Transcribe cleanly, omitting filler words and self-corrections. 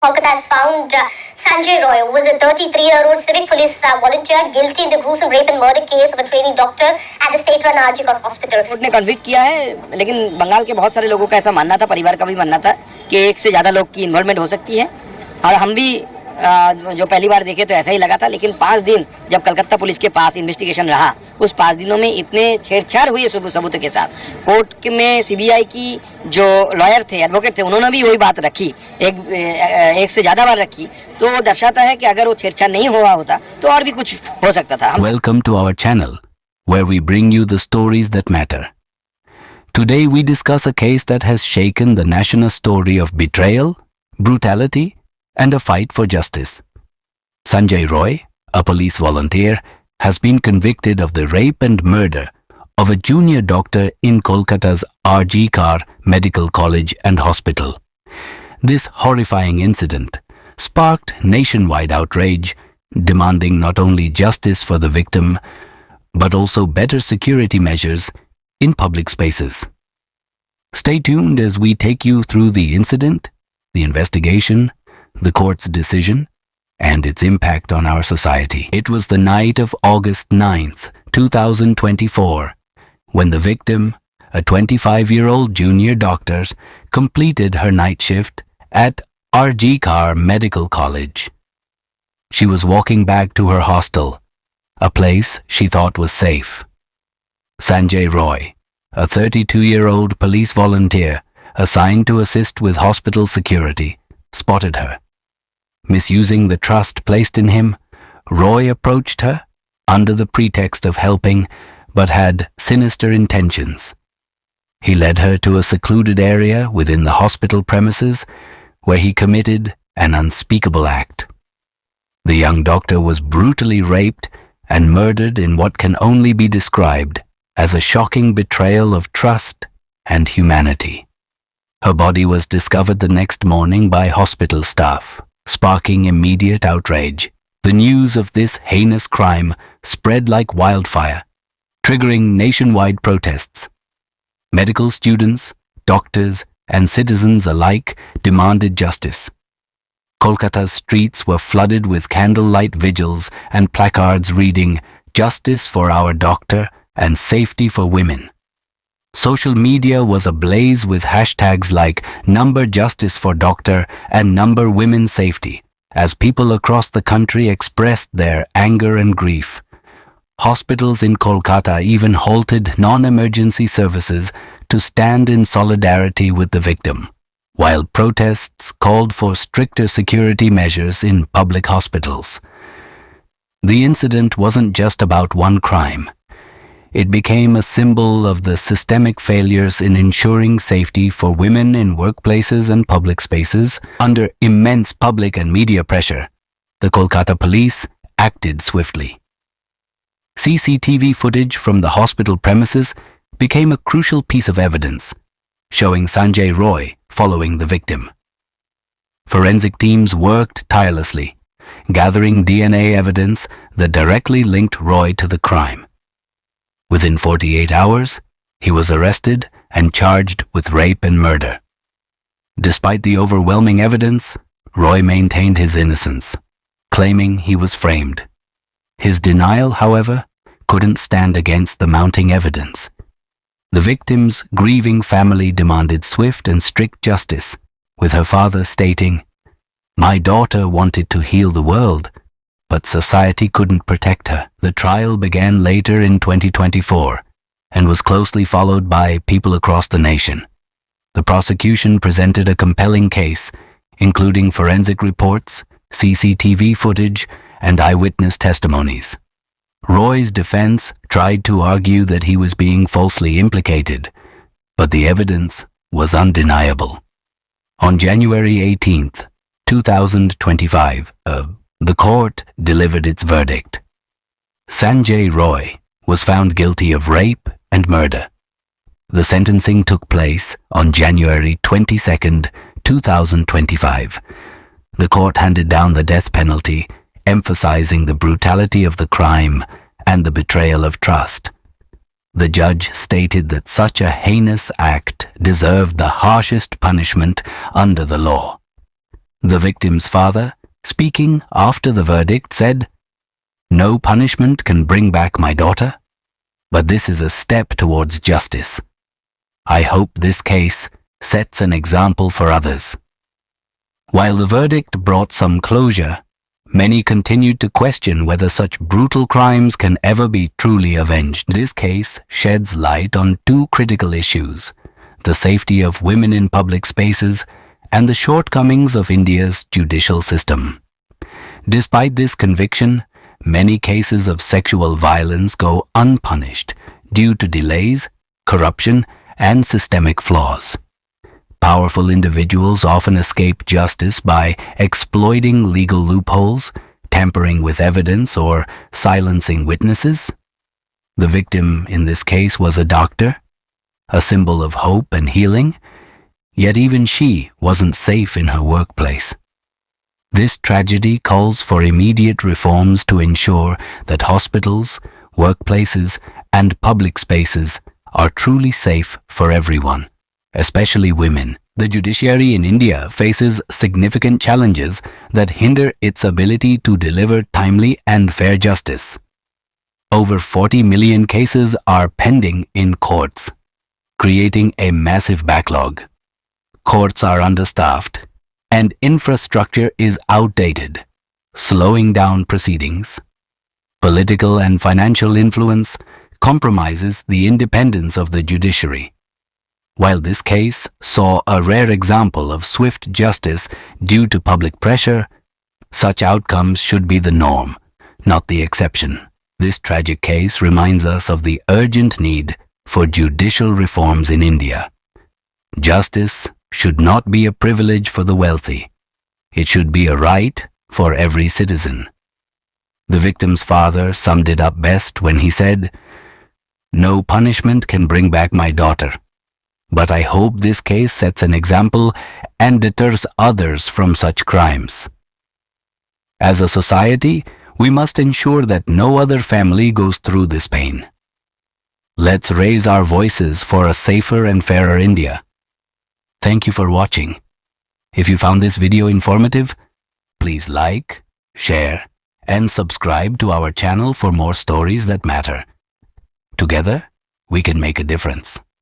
Kolkata has found Sanjay Roy, who was a 33-year-old civic police volunteer, guilty in the gruesome rape and murder case of a trainee doctor at the state-run RG Hospital. Court ने convict किया है, लेकिन बंगाल के बहुत सारे लोगों का ऐसा मानना था, परिवार का भी मानना था कि एक से ज़्यादा लोग की इन्वॉल्वमेंट हो सकती है। और हम भी जो पहली बार देखे तो ऐसा ही लगा था, लेकिन 5 दिन जब कलकत्ता पुलिस के पास इन्वेस्टिगेशन रहा, उस 5 दिनों में इतने छेड़छाड़ हुई सबूतों के साथ। कोर्ट में सीबीआई की जो लॉयर थे, एडवोकेट थे, उन्होंने भी वही बात रखी, एक से ज़्यादा बार रखी, तो दर्शाता है कि अगर वो छेड़छाड़ नहीं हुआ होता तो और भी कुछ हो सकता था। Welcome to our channel, where we bring you the stories that matter. Today we discuss a case that has shaken the national story of betrayal, brutality, and a fight for justice. Sanjay Roy, a police volunteer, has been convicted of the rape and murder of a junior doctor in Kolkata's RG Medical College and Hospital. This horrifying incident sparked nationwide outrage, demanding not only justice for the victim, but also better security measures in public spaces. Stay tuned as we take you through the incident, the investigation, the court's decision, and its impact on our society. It was the night of August 9th, 2024, when the victim, a 25-year-old junior doctor, completed her night shift at RG Medical College. She was walking back to her hostel, a place she thought was safe. Sanjay Roy, a 32-year-old police volunteer assigned to assist with hospital security, spotted her. Misusing the trust placed in him, Roy approached her under the pretext of helping, but had sinister intentions. He led her to a secluded area within the hospital premises where he committed an unspeakable act. The young doctor was brutally raped and murdered in what can only be described as a shocking betrayal of trust and humanity. Her body was discovered the next morning by hospital staff, sparking immediate outrage. The news of this heinous crime spread like wildfire, triggering nationwide protests. Medical students, doctors, and citizens alike demanded justice. Kolkata's streets were flooded with candlelight vigils and placards reading, "Justice for our doctor and safety for women." Social media was ablaze with hashtags like #JusticeForDoctor and #WomenSafety as people across the country expressed their anger and grief. Hospitals in Kolkata even halted non-emergency services to stand in solidarity with the victim, while protests called for stricter security measures in public hospitals. The incident wasn't just about one crime. It became a symbol of the systemic failures in ensuring safety for women in workplaces and public spaces. Under immense public and media pressure, the Kolkata police acted swiftly. CCTV footage from the hospital premises became a crucial piece of evidence, showing Sanjay Roy following the victim. Forensic teams worked tirelessly, gathering DNA evidence that directly linked Roy to the crime. Within 48 hours, he was arrested and charged with rape and murder. Despite the overwhelming evidence, Roy maintained his innocence, claiming he was framed. His denial, however, couldn't stand against the mounting evidence. The victim's grieving family demanded swift and strict justice, with her father stating, "My daughter wanted to heal the world, but society couldn't protect her." The trial began later in 2024 and was closely followed by people across the nation. The prosecution presented a compelling case, including forensic reports, CCTV footage, and eyewitness testimonies. Roy's defense tried to argue that he was being falsely implicated, but the evidence was undeniable. On January 18th, 2025, the court delivered its verdict. Sanjay Roy was found guilty of rape and murder. The sentencing took place on January 22nd, 2025. The court handed down the death penalty, emphasizing the brutality of the crime and the betrayal of trust. The judge stated that such a heinous act deserved the harshest punishment under the law. The victim's father, speaking after the verdict, said, "No punishment can bring back my daughter, but this is a step towards justice. I hope this case sets an example for others." While the verdict brought some closure, many continued to question whether such brutal crimes can ever be truly avenged. This case sheds light on two critical issues: the safety of women in public spaces and the shortcomings of India's judicial system. Despite this conviction, many cases of sexual violence go unpunished due to delays, corruption, and systemic flaws. Powerful individuals often escape justice by exploiting legal loopholes, tampering with evidence, or silencing witnesses. The victim in this case was a doctor, a symbol of hope and healing, yet even she wasn't safe in her workplace. This tragedy calls for immediate reforms to ensure that hospitals, workplaces, and public spaces are truly safe for everyone, especially women. The judiciary in India faces significant challenges that hinder its ability to deliver timely and fair justice. Over 40 million cases are pending in courts, creating a massive backlog. Courts are understaffed, and infrastructure is outdated, slowing down proceedings. Political and financial influence compromises the independence of the judiciary. While this case saw a rare example of swift justice due to public pressure, such outcomes should be the norm, not the exception. This tragic case reminds us of the urgent need for judicial reforms in India. Justice should not be a privilege for the wealthy. It should be a right for every citizen. The victim's father summed it up best when he said, "No punishment can bring back my daughter, but I hope this case sets an example and deters others from such crimes." As a society, we must ensure that no other family goes through this pain. Let's raise our voices for a safer and fairer India. Thank you for watching. If you found this video informative, please like, share, and subscribe to our channel for more stories that matter. Together, we can make a difference.